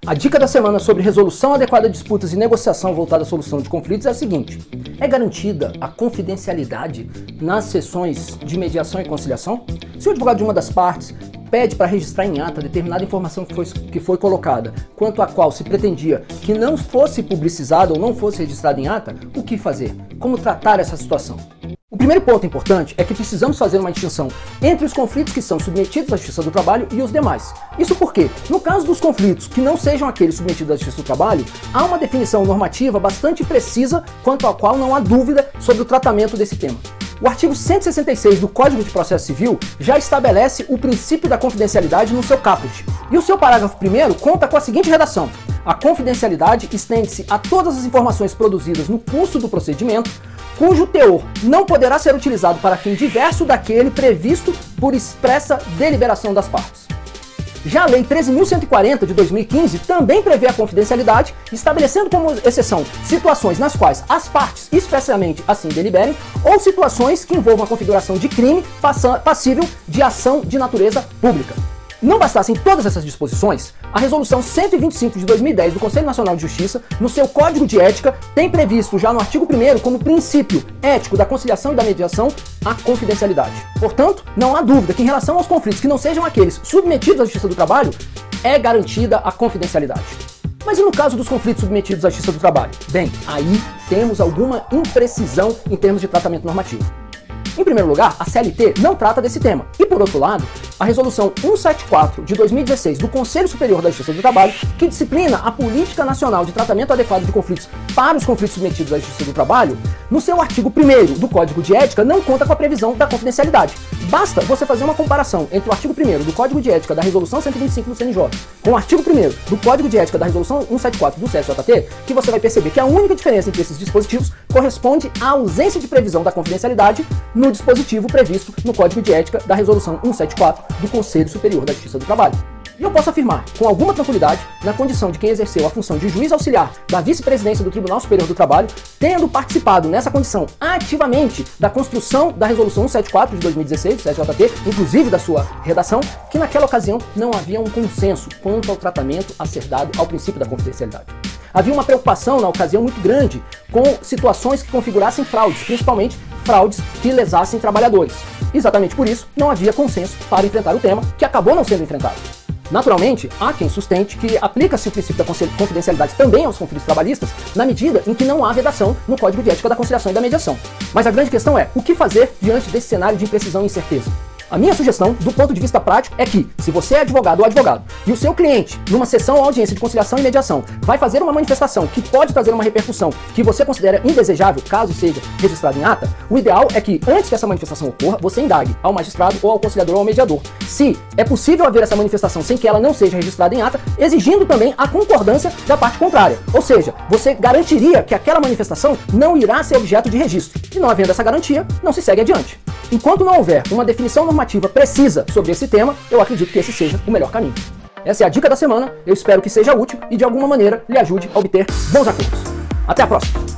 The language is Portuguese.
A dica da semana sobre resolução adequada de disputas e negociação voltada à solução de conflitos é a seguinte: é garantida a confidencialidade nas sessões de mediação e conciliação? Se o advogado de uma das partes pede para registrar em ata determinada informação que foi colocada, quanto à qual se pretendia que não fosse publicizada ou não fosse registrada em ata, o que fazer? Como tratar essa situação? O primeiro ponto importante é que precisamos fazer uma distinção entre os conflitos que são submetidos à Justiça do Trabalho e os demais. Isso porque, no caso dos conflitos que não sejam aqueles submetidos à Justiça do Trabalho, há uma definição normativa bastante precisa quanto à qual não há dúvida sobre o tratamento desse tema. O artigo 166 do Código de Processo Civil já estabelece o princípio da confidencialidade no seu caput. E o seu parágrafo 1º conta com a seguinte redação: a confidencialidade estende-se a todas as informações produzidas no curso do procedimento, cujo teor não poderá ser utilizado para fim diverso daquele previsto por expressa deliberação das partes. Já a Lei 13.140 de 2015 também prevê a confidencialidade, estabelecendo como exceção situações nas quais as partes expressamente assim deliberem ou situações que envolvam a configuração de crime passível de ação de natureza pública. Não bastassem todas essas disposições, a Resolução 125 de 2010 do Conselho Nacional de Justiça, no seu Código de Ética, tem previsto já no artigo 1º como princípio ético da conciliação e da mediação a confidencialidade. Portanto, não há dúvida que em relação aos conflitos que não sejam aqueles submetidos à Justiça do Trabalho, é garantida a confidencialidade. Mas e no caso dos conflitos submetidos à Justiça do Trabalho? Bem, aí temos alguma imprecisão em termos de tratamento normativo. Em primeiro lugar, a CLT não trata desse tema. E por outro lado, a Resolução 174 de 2016 do Conselho Superior da Justiça do Trabalho, que disciplina a Política Nacional de Tratamento Adequado de Conflitos para os conflitos submetidos à Justiça do Trabalho, no seu artigo 1º do Código de Ética não conta com a previsão da confidencialidade. Basta você fazer uma comparação entre o artigo 1º do Código de Ética da Resolução 125 do CNJ com o artigo 1º do Código de Ética da Resolução 174 do CSJT, que você vai perceber que a única diferença entre esses dispositivos corresponde à ausência de previsão da confidencialidade no dispositivo previsto no Código de Ética da Resolução 174 do Conselho Superior da Justiça do Trabalho. E eu posso afirmar, com alguma tranquilidade, na condição de quem exerceu a função de juiz auxiliar da vice-presidência do Tribunal Superior do Trabalho, tendo participado nessa condição ativamente da construção da Resolução 174 de 2016, do CSJT, inclusive da sua redação, que naquela ocasião não havia um consenso quanto ao tratamento a ser dado ao princípio da confidencialidade. Havia uma preocupação na ocasião muito grande com situações que configurassem fraudes, principalmente fraudes que lesassem trabalhadores. Exatamente por isso, não havia consenso para enfrentar o tema, que acabou não sendo enfrentado. Naturalmente, há quem sustente que aplica-se o princípio da confidencialidade também aos conflitos trabalhistas, na medida em que não há vedação no Código de Ética da Conciliação e da Mediação. Mas a grande questão é, o que fazer diante desse cenário de imprecisão e incerteza? A minha sugestão, do ponto de vista prático, é que, se você é advogado ou advogado, e o seu cliente, numa sessão ou audiência de conciliação e mediação, vai fazer uma manifestação que pode trazer uma repercussão que você considera indesejável, caso seja registrado em ata, o ideal é que, antes que essa manifestação ocorra, você indague ao magistrado ou ao conciliador ou ao mediador se é possível haver essa manifestação sem que ela não seja registrada em ata, exigindo também a concordância da parte contrária. Ou seja, você garantiria que aquela manifestação não irá ser objeto de registro. E não havendo essa garantia, não se segue adiante. Enquanto não houver uma definição normativa precisa sobre esse tema, eu acredito que esse seja o melhor caminho. Essa é a dica da semana, eu espero que seja útil e de alguma maneira lhe ajude a obter bons acordos. Até a próxima!